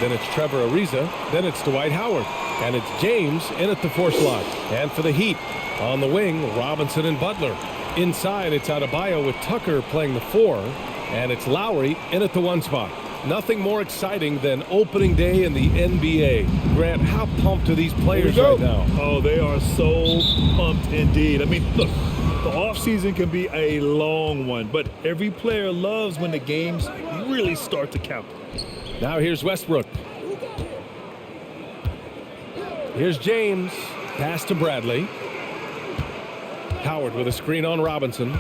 Then it's Trevor Ariza. Then it's Dwight Howard. And it's James in at the 4 slot. And for the Heat, on the wing, Robinson and Butler. Inside, it's Adebayo with Tucker playing the 4. And it's Lowry in at the 1 spot. Nothing more exciting than opening day in the NBA. Grant, how pumped are these players right now? Oh, they are so pumped indeed. I mean, look, the offseason can be a long one, but every player loves when the games really start to count. Now here's Westbrook. Here's James. Pass to Bradley. Howard with a screen on Robinson.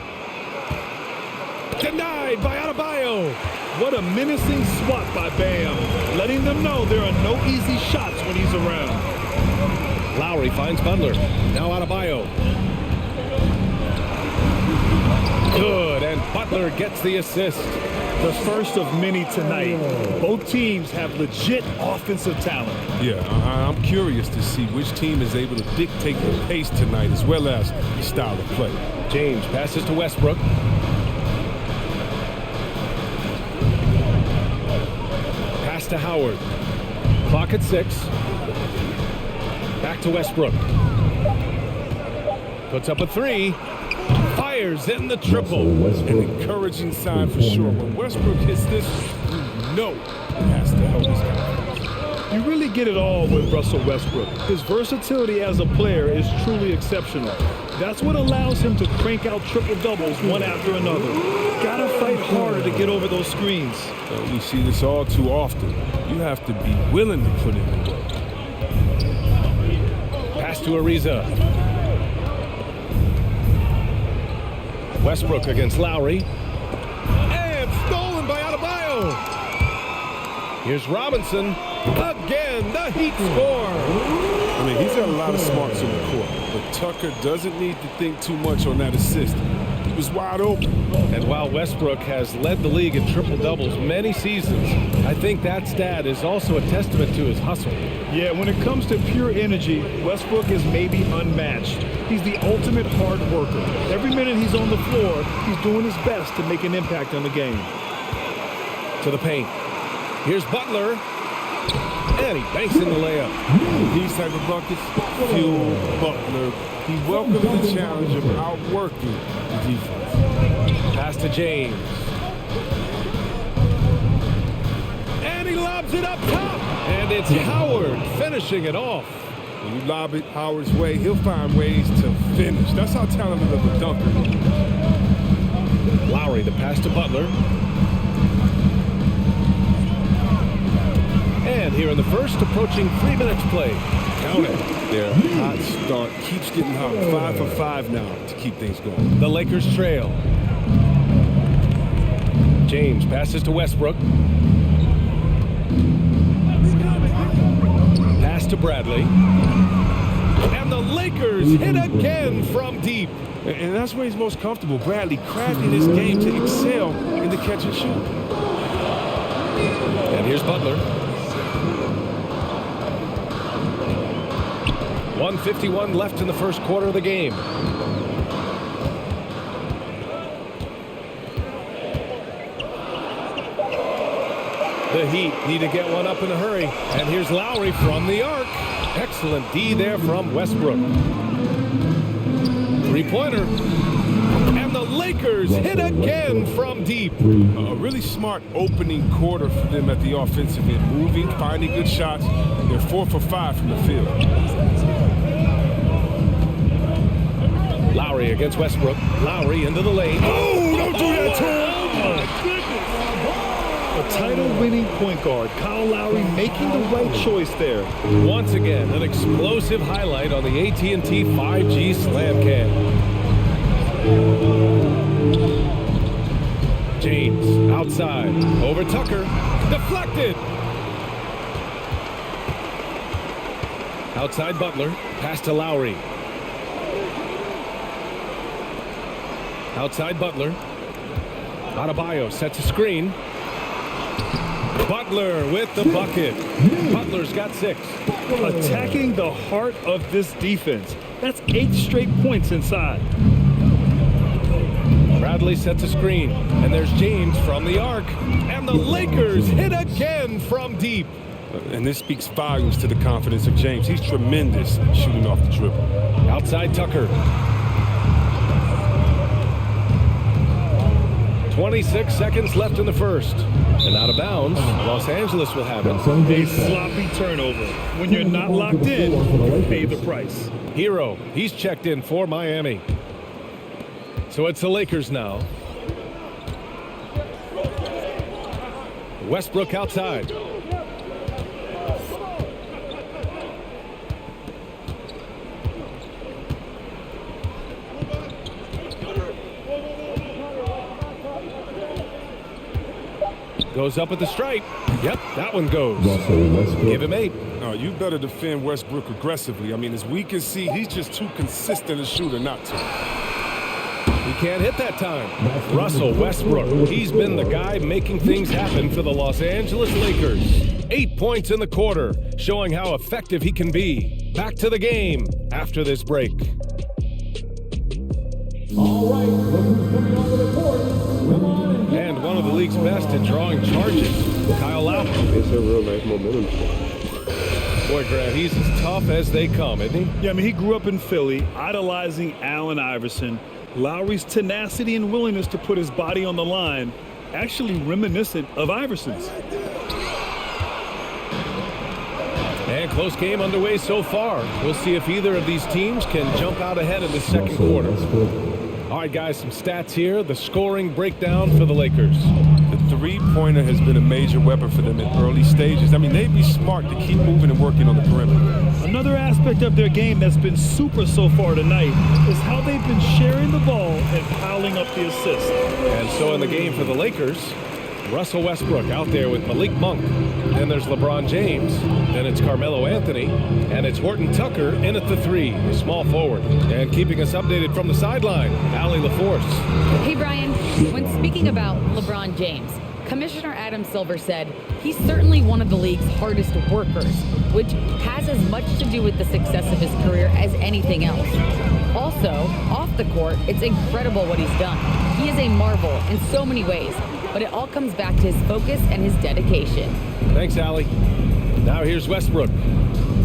Denied by Adebayo. What a menacing swat by Bam, letting them know there are no easy shots when he's around. Lowry finds Butler. Now Adebayo. Good, and Butler gets the assist. The first of many tonight. Both teams have legit offensive talent. Yeah, I'm curious to see which team is able to dictate the pace tonight as well as the style of play. James passes to Westbrook. Pass to Howard. Clock at 6. Back to Westbrook. Puts up a 3. Fires in the triple. An encouraging sign for sure. When Westbrook hits this, you know it has to help his confidence. You really get it all with Russell Westbrook. His versatility as a player is truly exceptional. That's what allows him to crank out triple-doubles one after another. Gotta fight harder to get over those screens. We see this all too often. You have to be willing to put in the work. Pass to Ariza. Westbrook against Lowry. And stolen by Adebayo. Here's Robinson. Again, the Heat score. I mean, he's got a lot of smarts on the court, but Tucker doesn't need to think too much on that assist. He was wide open. And while Westbrook has led the league in triple-doubles many seasons, I think that stat is also a testament to his hustle. Yeah, when it comes to pure energy, Westbrook is maybe unmatched. He's the ultimate hard worker. Every minute he's on the floor, he's doing his best to make an impact on the game. To the paint. Here's Butler. And he banks in the layup. These type of buckets fuel Butler. He welcomes the challenge of outworking the defense. Pass to James. And he lobs it up top. And it's Howard finishing it off. When you lob it Howard's way, he'll find ways to finish. That's how talented of a dunker he is. Lowry, the pass to Butler. And here in the first, approaching 3 minutes play. Count it. Their hot start keeps getting hot. 5 for 5 now to keep things going. The Lakers trail. James passes to Westbrook. Pass to Bradley. And the Lakers hit again from deep. And that's where he's most comfortable. Bradley crafting his game to excel in the catch and shoot. And here's Butler. 1:51 left in the first quarter of the game. The Heat need to get one up in a hurry. And here's Lowry from the arc. Excellent D there from Westbrook. Three-pointer. And the Lakers hit again from deep. A really smart opening quarter for them at the offensive end. Moving, finding good shots. They're 4 for 5 from the field. Lowry against Westbrook. Lowry into the lane. Oh, don't do that to him. Oh, my goodness. A title-winning point guard, Kyle Lowry, making the right choice there. Once again, an explosive highlight on the AT&T 5G Slam Cam. James outside. Over Tucker. Deflected. Outside Butler. Pass to Lowry. Outside Butler. Adebayo sets a screen. Butler with the bucket. Butler's got 6. Attacking the heart of this defense. That's 8 straight points inside. Bradley sets a screen. And there's James from the arc. And the Lakers hit again from deep. And this speaks volumes to the confidence of James. He's tremendous shooting off the dribble. Outside Tucker. 26 seconds left in the first. And out of bounds, Los Angeles will have it. A sloppy turnover. When you're not locked in, you pay the price. Hero, he's checked in for Miami. So it's the Lakers now. Westbrook outside. Goes up at the stripe. Yep, that one goes. Give him 8. No, you better defend Westbrook aggressively. I mean, as we can see, he's just too consistent a shooter not to. He can't hit that time. Russell Westbrook, he's been the guy making things happen for the Los Angeles Lakers. 8 points in the quarter, showing how effective he can be. Back to the game after this break. All right, look who's coming on the court. Come on and And one of the league's best at drawing charges, Kyle Lowry. It's a real nice momentum. Boy, Grant, he's as tough as they come, isn't he? Yeah, I mean, he grew up in Philly, idolizing Allen Iverson. Lowry's tenacity and willingness to put his body on the line, actually reminiscent of Iverson's. And close game underway so far. We'll see if either of these teams can jump out ahead in the second quarter. All right, guys, some stats here. The scoring breakdown for the Lakers. The three-pointer has been a major weapon for them in early stages. I mean, they'd be smart to keep moving and working on the perimeter. Another aspect of their game that's been super so far tonight is how they've been sharing the ball and piling up the assists. And so in the game for the Lakers, Russell Westbrook out there with Malik Monk. Then there's LeBron James. Then it's Carmelo Anthony. And it's Horton Tucker in at the 3, the small forward. And keeping us updated from the sideline, Allie LaForce. Hey, Brian. When speaking about LeBron James, Commissioner Adam Silver said he's certainly one of the league's hardest workers, which has as much to do with the success of his career as anything else. Also, off the court, it's incredible what he's done. He is a marvel in so many ways, but it all comes back to his focus and his dedication. Thanks, Allie. Now here's Westbrook.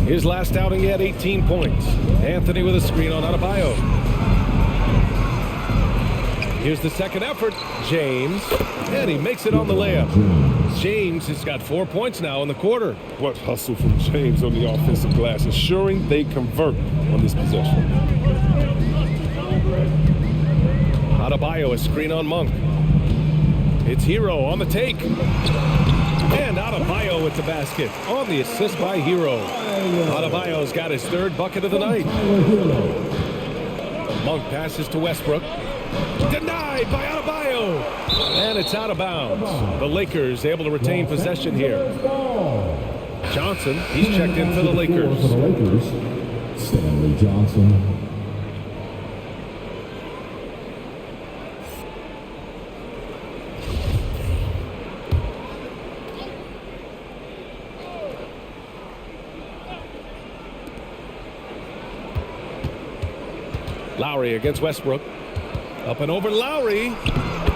His last outing, he had 18 points. Anthony with a screen on Adebayo. Here's the second effort. James. And he makes it on the layup. James has got 4 points now in the quarter. What hustle from James on the offensive glass, ensuring they convert on this possession. Adebayo, a screen on Monk. It's Hero on the take. And Adebayo with the basket on the assist by Hero. Adebayo's got his 3rd bucket of the night. Monk passes to Westbrook. Denied by Adebayo. And it's out of bounds. The Lakers able to retain possession here. Johnson, he's checked in for the Lakers. Stanley Johnson. Lowry against Westbrook. Up and over Lowry.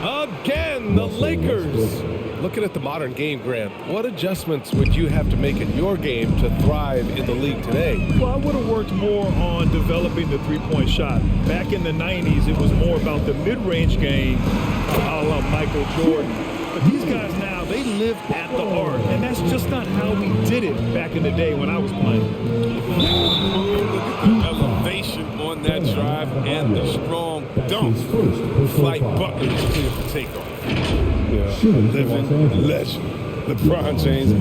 Again, the Lakers. Looking at the modern game, Grant, what adjustments would you have to make in your game to thrive in the league today? Well, I would have worked more on developing the three-point shot. Back in the 90s, it was more about the mid-range game, a la Michael Jordan. But these guys now, they live at the art, and that's just not how we did it back in the day when I was playing. Look at the elevation on that drive and the strong dunk. Like Butler is clear for takeoff. Yeah, living legend. LeBron James,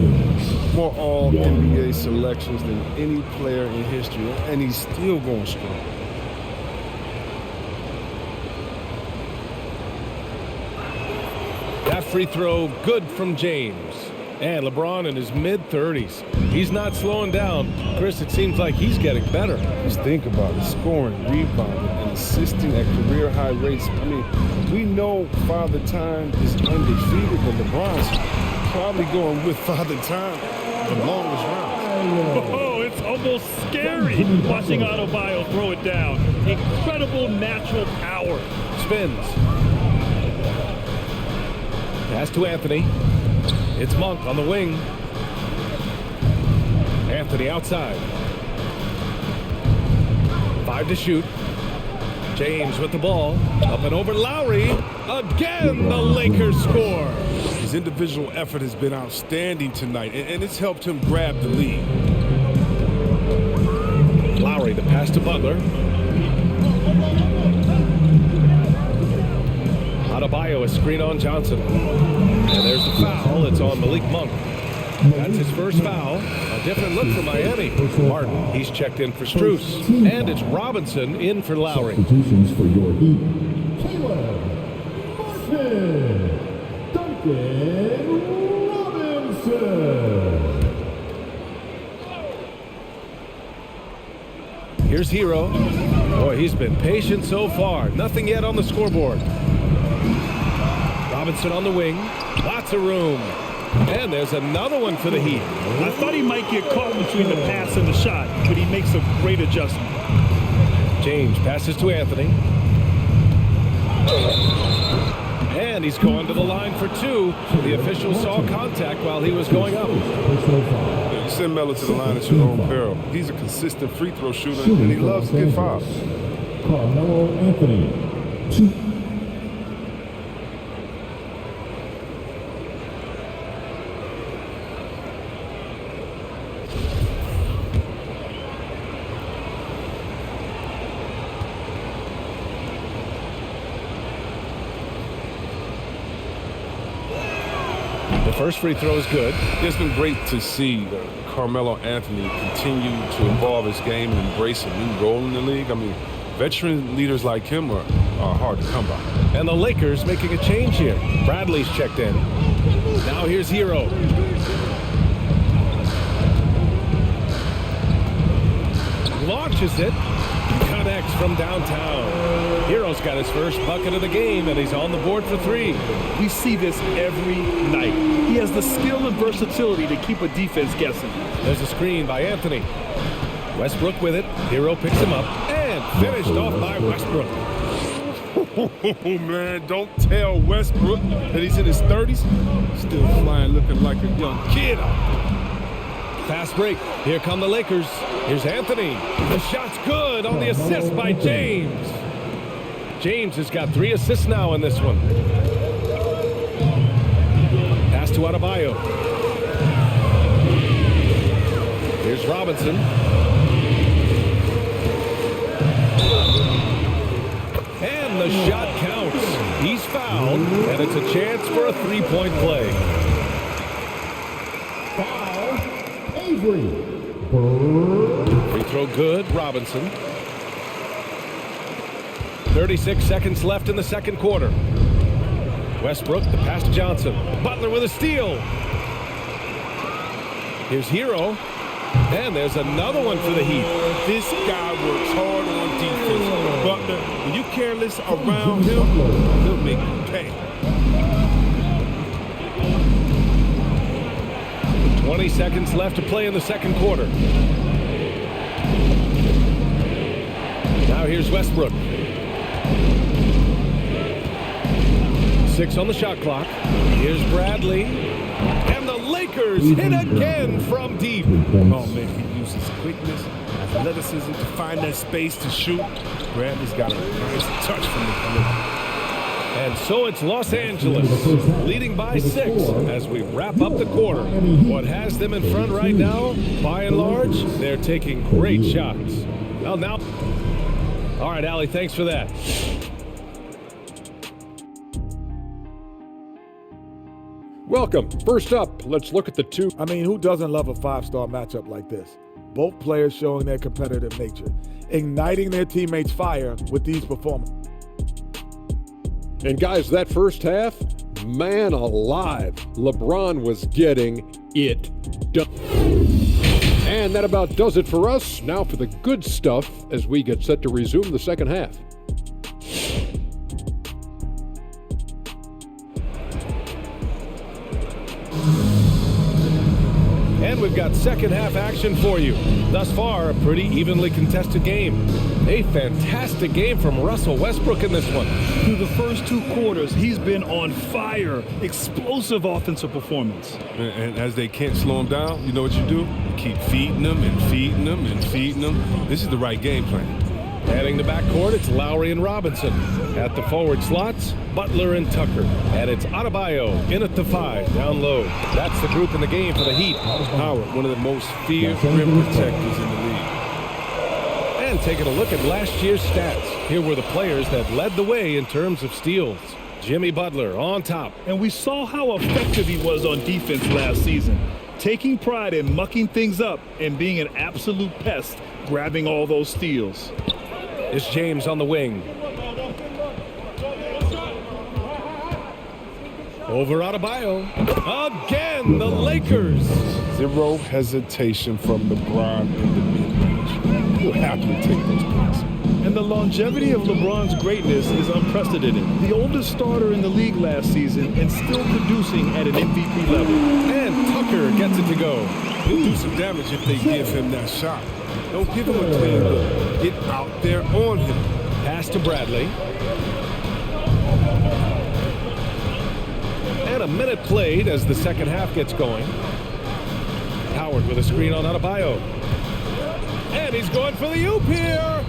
more all-NBA selections than any player in history, and he's still going strong. That free throw good from James. And LeBron in his mid-30s. He's not slowing down. Chris, it seems like he's getting better. Just think about it, scoring, rebounding, and assisting at career-high rates. I mean, we know Father Time is undefeated, but LeBron's probably going with Father Time the longest round. Oh, it's almost scary watching Adebayo throw it down. Incredible natural power. Spins. Pass to Anthony. It's Monk on the wing. Anthony outside. 5 to shoot. James with the ball. Up and over Lowry. Again, the Lakers score. His individual effort has been outstanding tonight, and it's helped him grab the lead. Lowry, the pass to Butler. Adebayo, a screen on Johnson. And there's the foul. It's on Malik Monk. That's his first foul. A different look for Miami. Martin, he's checked in for Strus. And it's Robinson in for Lowry. Substitutions for your Heat. Caleb Martin. Duncan Robinson. Here's Hero. Boy, he's been patient so far. Nothing yet on the scoreboard. Robinson on the wing. Lots of room. And there's another one for the Heat. I thought he might get caught between the pass and the shot, but he makes a great adjustment. James passes to Anthony. And he's going to the line for 2. The official saw contact while he was going up. You send Melo to the line at your own peril. He's a consistent free throw shooter, and he loves to get fouls. Carmelo Anthony. 2. The first free throw is good. It's been great to see Carmelo Anthony continue to evolve his game and embrace a new role in the league. I mean, veteran leaders like him are hard to come by. And the Lakers making a change here. Bradley's checked in. Now here's Hero. Launches it. Connects from downtown. Hero's got his first bucket of the game, and he's on the board for 3. We see this every night. He has the skill and versatility to keep a defense guessing. There's a screen by Anthony. Westbrook with it. Hero picks him up and finished off by Westbrook. Oh, man, don't tell Westbrook that he's in his 30s. Still flying, looking like a young kid out there. Fast break. Here come the Lakers. Here's Anthony. The shot's good on the assist by James. James has got 3 assists now in this one. Pass to Adebayo. Here's Robinson. And the shot counts. He's fouled, and it's a chance for a 3-point play. Free throw good, Robinson. 36 seconds left in the second quarter. Westbrook, the pass to Johnson. Butler with a steal. Here's Hero. And there's another one for the Heat. This guy works hard on defense. Butler, when you careless around him, he'll make you pay. 20 seconds left to play in the second quarter. Now here's Westbrook. 6 on the shot clock. Here's Bradley. And the Lakers hit again from deep. Oh, man, he uses quickness, athleticism to find that space to shoot. Bradley's got a nice touch from the perimeter. And so it's Los Angeles leading by 6 as we wrap up the quarter. What has them in front right now, by and large, they're taking great shots. Well, now, all right, Allie, thanks for that. Welcome. First up, let's look at the 2. I mean, who doesn't love a 5-star matchup like this? Both players showing their competitive nature, igniting their teammates' fire with these performances. And guys, that first half, man alive, LeBron was getting it done. And that about does it for us. Now for the good stuff as we get set to resume the second half. And we've we've got second half action for you. Thus far, a pretty evenly contested game. A fantastic game from Russell Westbrook in this one. Through the first 2 quarters, he's been on fire. Explosive offensive performance. And as they can't slow him down, you know what you do? You keep feeding them and feeding them and feeding them. This is the right game plan. Heading the backcourt, it's Lowry and Robinson. At the forward slots, Butler and Tucker. And it's Adebayo in at the 5, down low. That's the group in the game for the Heat. Howard, one of the most feared rim protectors in the league. And taking a look at last year's stats. Here were the players that led the way in terms of steals. Jimmy Butler on top. And we saw how effective he was on defense last season. Taking pride in mucking things up and being an absolute pest, grabbing all those steals. It's James on the wing. Over Adebayo. Again, the Lakers. Zero hesitation from LeBron in the mid-range. He'll happily take those points. And the longevity of LeBron's greatness is unprecedented. The oldest starter in the league last season and still producing at an MVP level. And Tucker gets it to go. He'll do some damage if they give him that shot. Don't give him a clean look. Get out there on him. Pass to Bradley. And a minute played as the second half gets going. Howard with a screen on Adebayo. And he's going for the oop here.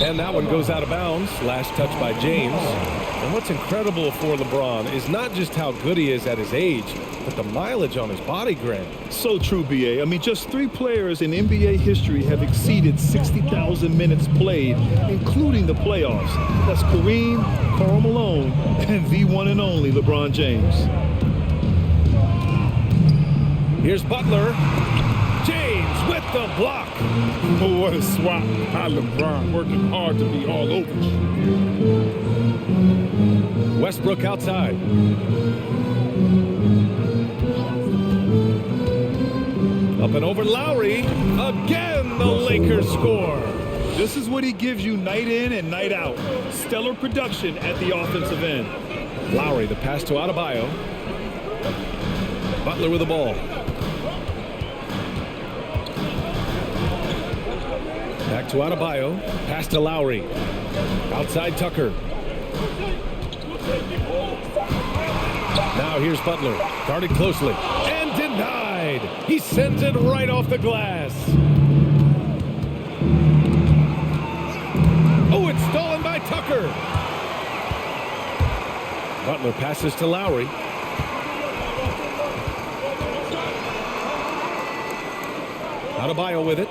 And that one goes out of bounds. Last touch by James. And what's incredible for LeBron is not just how good he is at his age, but the mileage on his body, Grant. So true, B.A. I mean, just 3 players in NBA history have exceeded 60,000 minutes played, including the playoffs. That's Kareem, Karl Malone, and the one and only LeBron James. Here's Butler. James with the block. Oh, what a swap by LeBron, working hard to be all over you. Westbrook outside. Up and over Lowry. Again, the Lakers score. This is what he gives you night in and night out. Stellar production at the offensive end. Lowry, the pass to Adebayo. Butler with the ball. Back to Adebayo. Pass to Lowry. Outside Tucker. Now here's Butler. Guarded closely. And denied. He sends it right off the glass. Oh, it's stolen by Tucker. Butler passes to Lowry. Adebayo with it.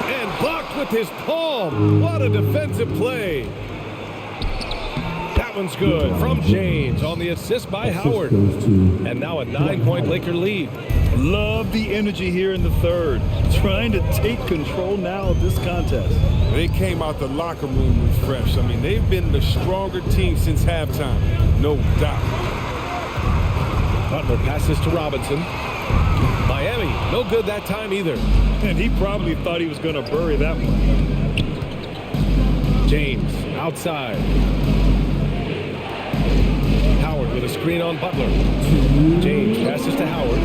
And blocked with his palm. What a defensive play. That one's good from James on the assist by Howard. And now a 9-point Laker lead. Love the energy here in the third. Trying to take control now of this contest. They came out the locker room refreshed. I mean, they've been the stronger team since halftime. No doubt. Butler passes to Robinson. Miami, no good that time either. And he probably thought he was going to bury that one. James outside. Howard with a screen on Butler. James passes to Howard.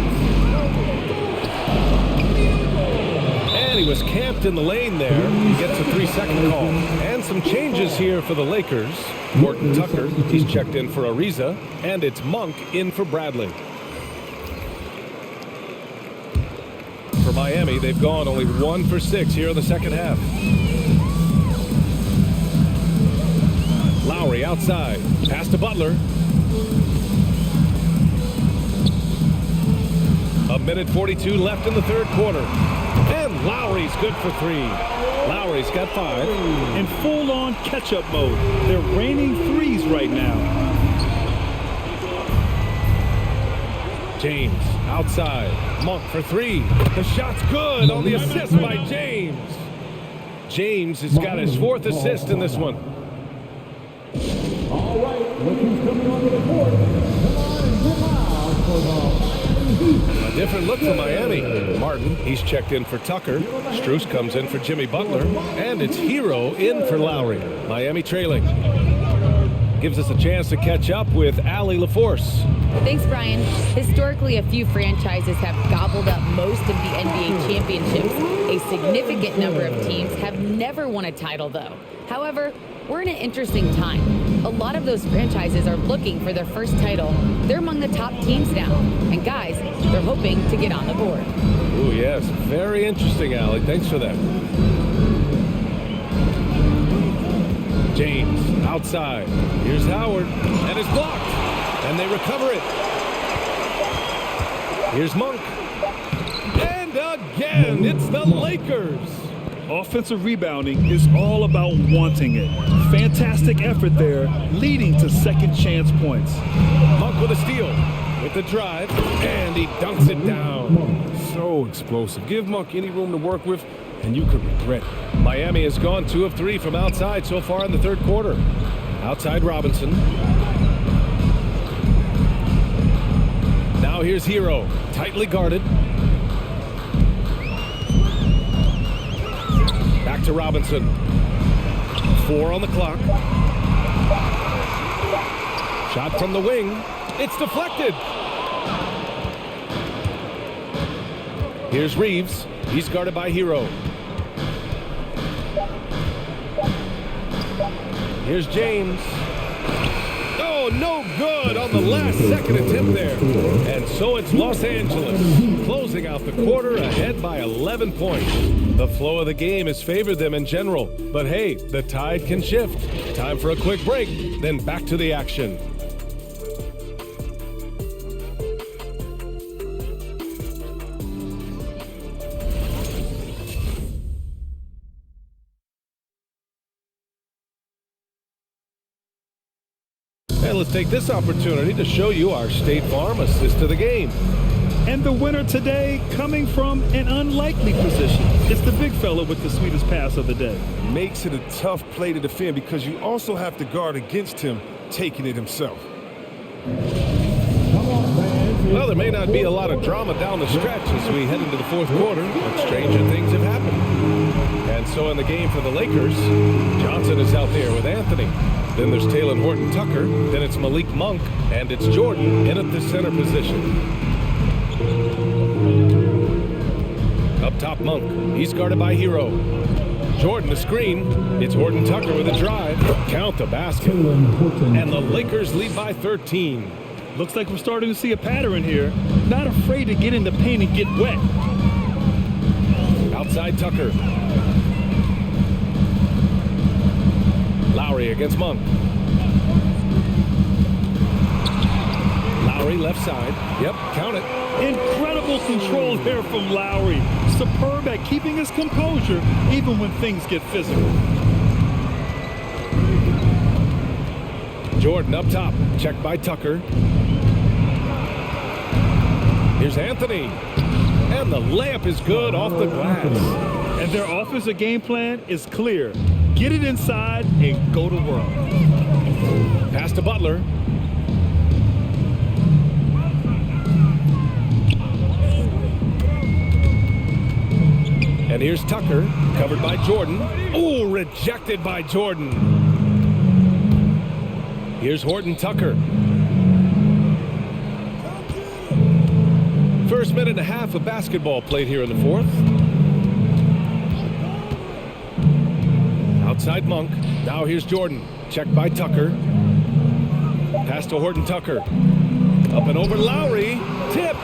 And he was camped in the lane there. He gets a 3-second call. And some changes here for the Lakers. Morton Tucker, he's checked in for Ariza. And it's Monk in for Bradley. For Miami, they've gone only 1 for 6 here in the second half. Lowry outside. Pass to Butler. A minute 42 left in the third quarter. And Lowry's good for 3. Lowry's got 5. In full-on catch-up mode. They're raining threes right now. James outside. Monk for 3. The shot's good on the assist by James. James has got his 4th assist in this one. All right, look who's coming onto the court. Come on and get loud for the A different look for Miami. Martin, he's checked in for Tucker. Strus comes in for Jimmy Butler. And it's Hero in for Lowry. Miami trailing. gives us a chance to catch up with Allie LaForce. Thanks, Brian. Historically, a few franchises have gobbled up most of the NBA championships. A significant number of teams have never won a title, though. However, we're in an interesting time. A lot of those franchises are looking for their first title. They're among the top teams now. And guys, they're hoping to get on the board. Ooh, yes. Very interesting, Allie. Thanks for that. James outside. Here's Howard. And it's blocked. And they recover it. Here's Monk. And again, it's the Lakers. Offensive rebounding is all about wanting it. Fantastic effort there, leading to second chance points. Monk with a steal, with the drive, and he dunks it down. So explosive. Give Monk any room to work with, and you could regret it. Miami has gone 2 of 3 from outside so far in the third quarter. Outside Robinson. Now here's Hero, tightly guarded. Back to Robinson. 4 on the clock. Shot from the wing. It's deflected. Here's Reeves. He's guarded by Hero. Here's James. Oh, no good on the last second attempt there. And so it's Los Angeles closing out the quarter ahead by 11 points. The flow of the game has favored them in general. But hey, the tide can shift. Time for a quick break, then back to the action. And let's take this opportunity to show you our State Farm assist to the game. And the winner today coming from an unlikely position. It's the big fella with the sweetest pass of the day. Makes it a tough play to defend because you also have to guard against him taking it himself. Well, there may not be a lot of drama down the stretch as we head into the fourth quarter, but stranger things have happened. And so in the game for the Lakers, Johnson is out there with Anthony. Then there's Talen Horton-Tucker. Then it's Malik Monk. And it's Jordan in at the center position. Up top, Monk. He's guarded by Hero. Jordan the screen. It's Horton-Tucker with a drive. Count the basket. And the Lakers lead by 13. Looks like we're starting to see a pattern here. Not afraid to get in the paint and get wet. Outside Tucker. Lowry against Monk. Lowry left side. Yep, count it. Incredible control there from Lowry. Superb at keeping his composure even when things get physical. Jordan up top, checked by Tucker. Here's Anthony. And the layup is good off the glass. And their offensive game plan is clear. Get it inside and go to work. Pass to Butler. And here's Tucker, covered by Jordan. Oh, rejected by Jordan. Here's Horton-Tucker. First minute and a half of basketball played here in the fourth. Outside Monk. Now here's Jordan. Checked by Tucker. Pass to Horton-Tucker. Up and over Lowry. Tipped.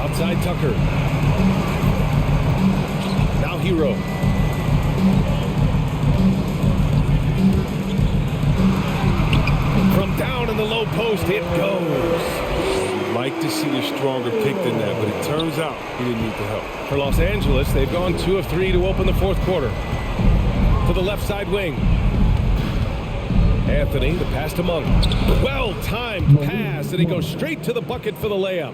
Outside Tucker. Now Hero. From down in the low post, it goes. Like to see a stronger pick than that, but it turns out he didn't need the help. For Los Angeles, they've gone 2 of 3 to open the fourth quarter. To the left side wing. Anthony, the pass to Monk. Well-timed pass, and he goes straight to the bucket for the layup.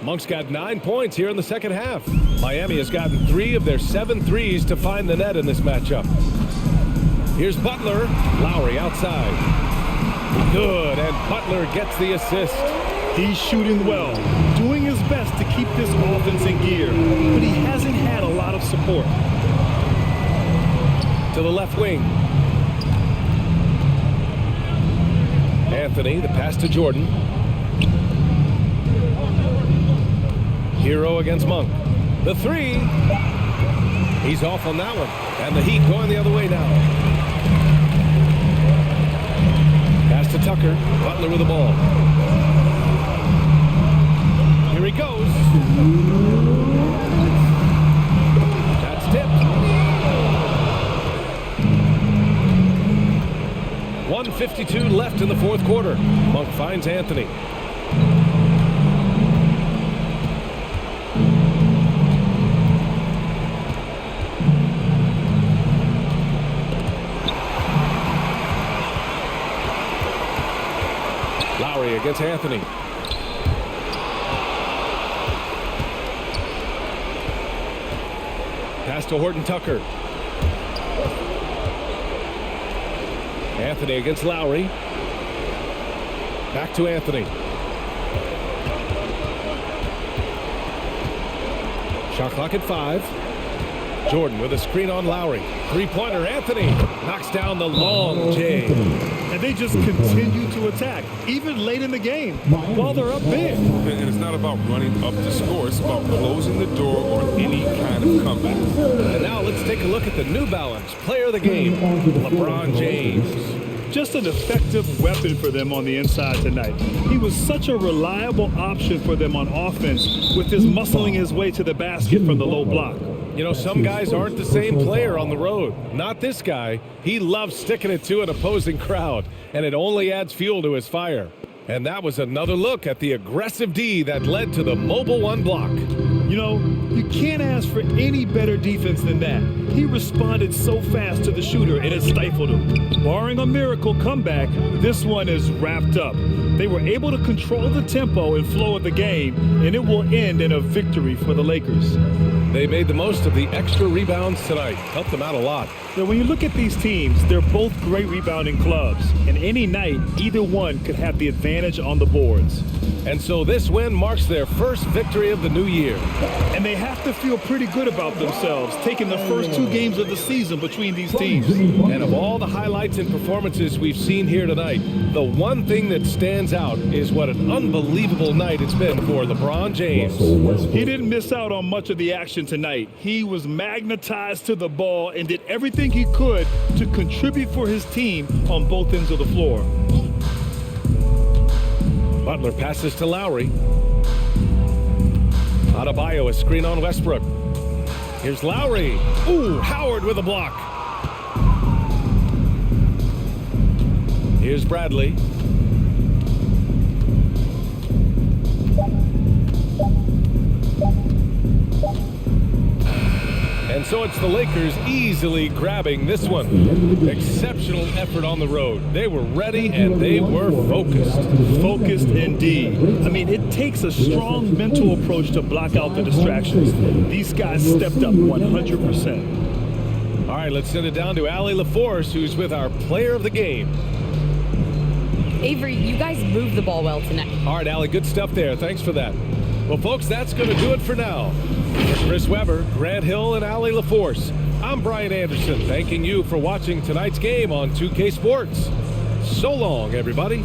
Monk's got 9 points here in the second half. Miami has gotten 3 of their 7 threes to find the net in this matchup. Here's Butler. Lowry outside. Good, and Butler gets the assist. He's shooting well, doing his best to keep this offense in gear, but he hasn't had a lot of support. to the left wing. Anthony, the pass to Jordan. Hero against Monk. The three. He's off on that one. And the Heat going the other way now. Pass to Tucker. Butler with the ball. Here he goes. That's tipped. 1:52 left in the fourth quarter. Monk finds Anthony. Lowry against Anthony. Pass to Horton Tucker. Anthony against Lowry. Back to Anthony. Shot clock at 5. Jordan with a screen on Lowry. Three-pointer. Anthony knocks down the long J. And they just continue to attack, even late in the game, while they're up big. And it's not about running up the score. It's about closing the door on any kind of comeback. And now let's take a look at the New Balance player of the game, LeBron James. Just an effective weapon for them on the inside tonight. He was such a reliable option for them on offense with his muscling his way to the basket from the low block. You know, some guys aren't the same player on the road. Not this guy. He loves sticking it to an opposing crowd, and it only adds fuel to his fire. And that was another look at the aggressive D that led to the mobile one block. You know, you can't ask for any better defense than that. He responded so fast to the shooter, and it stifled him. Barring a miracle comeback, this one is wrapped up. They were able to control the tempo and flow of the game, and it will end in a victory for the Lakers. They made the most of the extra rebounds tonight. Helped them out a lot. Now, when you look at these teams, they're both great rebounding clubs, and any night, either one could have the advantage on the boards. And so this win marks their first victory of the new year. And they have to feel pretty good about themselves, taking the first 2 games of the season between these teams. And of all the highlights and performances we've seen here tonight, the one thing that stands out is what an unbelievable night it's been for LeBron James. He didn't miss out on much of the action tonight. He was magnetized to the ball and did everything he could to contribute for his team on both ends of the floor. Butler passes to Lowry. Adebayo, a screen on Westbrook. Here's Lowry. Ooh, Howard with a block. Here's Bradley. And so it's the Lakers easily grabbing this one. Exceptional effort on the road. They were ready and they were focused. Focused indeed. I mean, it takes a strong mental approach to block out the distractions. These guys stepped up 100%. All right, let's send it down to Allie LaForce, who's with our player of the game. Avery, you guys moved the ball well tonight. All right, Allie, good stuff there. Thanks for that. Well, folks, that's going to do it for now. For Chris Webber, Grant Hill, and Allie LaForce, I'm Brian Anderson, thanking you for watching tonight's game on 2K Sports. So long, everybody.